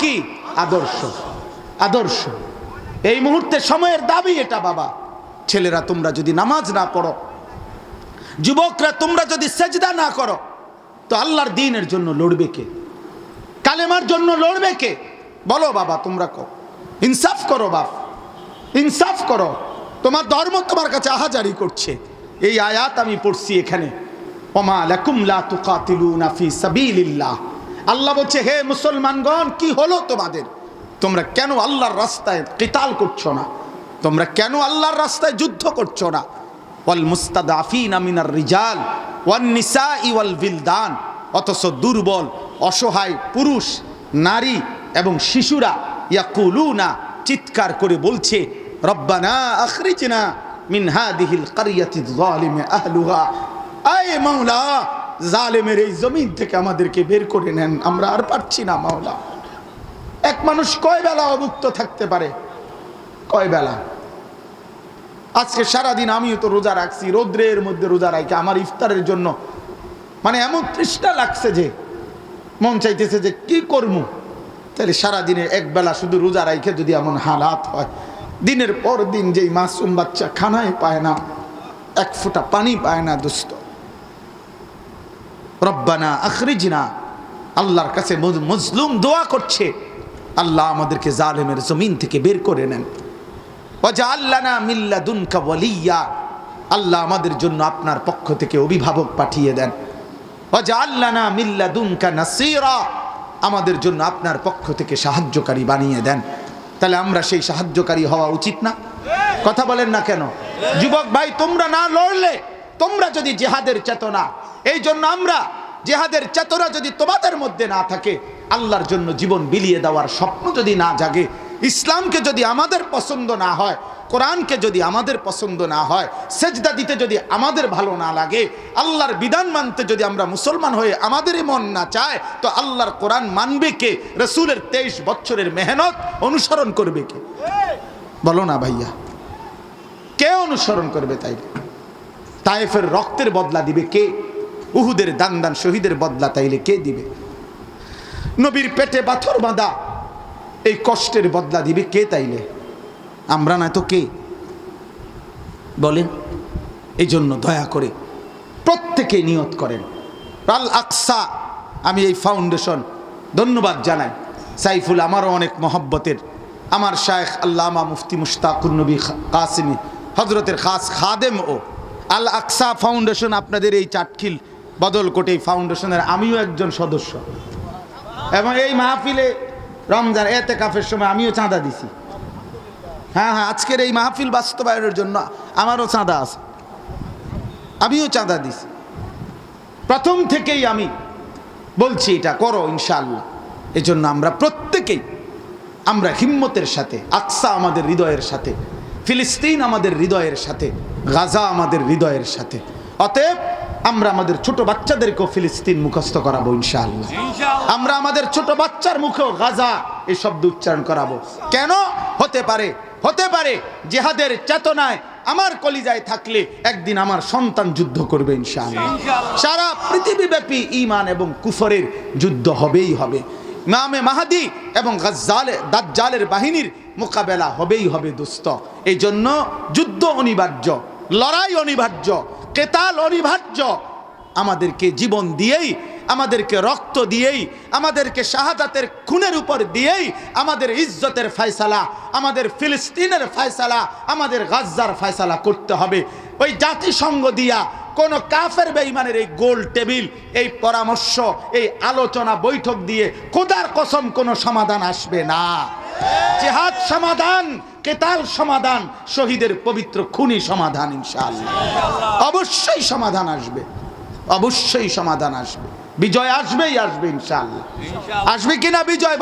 কি? আদর্শ। আদর্শ এই মুহূর্তে সময়ের দাবি এটা বাবা। ছেলেরা তোমরা যদি নামাজ না পড়ো, যুবকরা তোমরা যদি সেজদা না করো, তো আল্লাহর দ্বীনের জন্য লড়বে কে? কালেমার জন্য লড়বে কে? বলো বাবা, তোমরা কো ইনসাফ করো বাপ, ইনসাফ করো। তোমার ধর্ম তোমার কাছে আহাজারি করছে। এই আয়াত আমি পড়ছি এখানে, ওমা লাকুম লা তুকাতিলুনা ফি সাবিলিল্লাহ। আল্লাহ বলছে, হে মুসলমানগণ, কি হলো তোমাদের? তোমরা কেন আল্লাহর রাস্তায় কিতাল করছো না? তোমরা কেন আল্লাহর রাস্তায় যুদ্ধ করছো না? ওয়াল মুস্তাদাফিনা মিনার রিজাল ওয়ান নিসাই ওয়াল বিলদান। অথচ দুর্বল অসহায় পুরুষ, নারী এবং শিশুরা ইয়াকুলুনা, চিৎকার করে বলছে, রব্বানা আখরিজনা মিন হাদিহিল কারিয়াতিজ যালিমি আহলুহা। আয় মাওলা, জালেমের এই জমিন থেকে আমাদেরকে বের করে নেন, আমরা আর পারছি না মাওলা। এক মানুষ কয় বেলা অভুক্ত থাকতে পারে? কয় বেলা? আজকে সারাদিন আমিও তো রোজা রাখছি, রৌদ্রের মধ্যে রোজা রাখি। আমার ইফতারের জন্য মানে এমন তৃষ্ণা লাগছে যে মন চাইতেছে যে কি করবো। তাহলে সারাদিনে এক বেলা শুধু রোজা রাখে যদি এমন হালাত হয়, দিনের পর দিন যেই মাসুম বাচ্চা খানায় পায় না, এক ফোঁটা পানি পায় না দোস্ত। রব্বানা আখরিজনা, আল্লাহর কাছে মজলুম দোয়া করছে, আল্লাহ আমাদেরকে জালেমের জমিন থেকে বের করে নেন। ওয়াজআল লানা মিন লাদুনকা ওয়ালিয়্যা, আল্লাহ আমাদের জন্য আপনার পক্ষ থেকে অভিভাবক পাঠিয়ে দেন। ওয়াজআল লানা মিন লাদুনকা নাসীরা, আমাদের জন্য আপনার পক্ষ থেকে সাহায্যকারী বানিয়ে দেন। তাহলে আমরা সেই সাহায্যকারী হওয়া উচিত না? কথা বলেন না কেন? যুবক ভাই, তোমরা না লড়লে, তোমরা যদি জিহাদের চেতনা, এই জন্য আমরা জিহাদের চেতনা যদি তোমাদের মধ্যে না থাকে, আল্লাহর জন্য জীবন বিলিয়ে দেওয়ার স্বপ্ন যদি না জাগে, ইসলামকে যদি আমাদের পছন্দ না হয়, কোরআনকে যদি আমাদের পছন্দ না হয়, সেজদা দিতে যদি আমাদের ভালো না লাগে, আল্লাহর বিধান মানতে যদি আমরা মুসলমান হয়ে আমাদেরই মন না চায়, তো আল্লাহর কোরআন মানবে কে? রসুলের 23 বছরের মেহনত অনুসরণ করবে কে? বলো না ভাইয়া, কে অনুসরণ করবে? তাই তায়েফের রক্তের বদলা দিবে কে? উহুদের দান দান শহীদের বদলা তাইলে কে দিবে? নবীর পেটে পাথর বাঁধা এই কষ্টের বদলা দিবে কে? তাইলে আমরা না তো কে? বলেন। এই জন্য দয়া করে প্রত্যেকে নিয়ত করেন, আল আকসা। আমি এই ফাউন্ডেশন ধন্যবাদ জানাই সাইফুল, আমারও অনেক মহব্বতের, আমার শায়েখ আল্লামা মুফতি মুশতাকুর নবী কাসিমি হজরতের খাস খাদেম ও আল আকসা ফাউন্ডেশন। আপনাদের এই চাটখিল বদলকোট এই ফাউন্ডেশনের আমিও একজন সদস্য, এবং এই মাহফিলে রমজান এতেকাফের সময় আমিও চাঁদা দিছি। হ্যাঁ, আজকের এই মাহফিল বাস্তবায়নের জন্য আমারও চাঁদা আছে, আমিও চাঁদা দিছি। প্রথম থেকেই আমি বলছি এটা করো ইনশাআল্লাহ। এই জন্য আমরা প্রত্যেকেই আমরা হিম্মতের সাথে, আকসা আমাদের হৃদয়ের সাথে, ফিলিস্তিন আমাদের হৃদয়ের সাথে, গাজা আমাদের হৃদয়ের সাথে। অতএব আমরা আমাদের ছোট বাচ্চাদেরকেও ফিলিস্তিন মুখস্থ করাবো ইনশাআল্লাহ। আমরা আমাদের ছোট বাচ্চার মুখেও গাজা এই শব্দ উচ্চারণ করাবো। কেন? হতে পারে জিহাদের চেতনায় আমার কলিজায় থাকলে একদিন আমার সন্তান যুদ্ধ করবে ইনশাআল্লাহ। সারা পৃথিবীব্যাপী ঈমান এবং কুফরের যুদ্ধ হবেই হবে। ইমামে মাহদী এবং দাজ্জালের বাহিনীর মোকাবেলা হবেই হবে দোস্ত। এই জন্য যুদ্ধ অনিবার্য, লড়াই অনিবার্য, কেতাল অনিবার্য। আমাদেরকে জীবন দিয়েই, আমাদেরকে রক্ত দিয়েই, আমাদেরকে শাহাদাতের খুনের উপর দিয়েই আমাদের ইজ্জতের ফয়সালা, আমাদের ফিলিস্তিনের ফয়সালা, আমাদের গাজ্জার ফয়সালা করতে হবে। ওই জাতিসংঘ দিয়া কোন কাফের বেঈমানের এই গোল টেবিল, এই পরামর্শ, এই আলোচনা বৈঠক দিয়ে খোদার কসম কোনো সমাধান আসবে না। জিহাদ সমাধান, কেতাল সমাধান, শহীদের পবিত্র খুনি সমাধান ইনশাআল্লাহ। অবশ্যই সমাধান আসবে, অবশ্যই সমাধান আসবে, বিজয় আসবেই আসবে ইনশাআল্লাহ। আসবে কিনা বিজয়?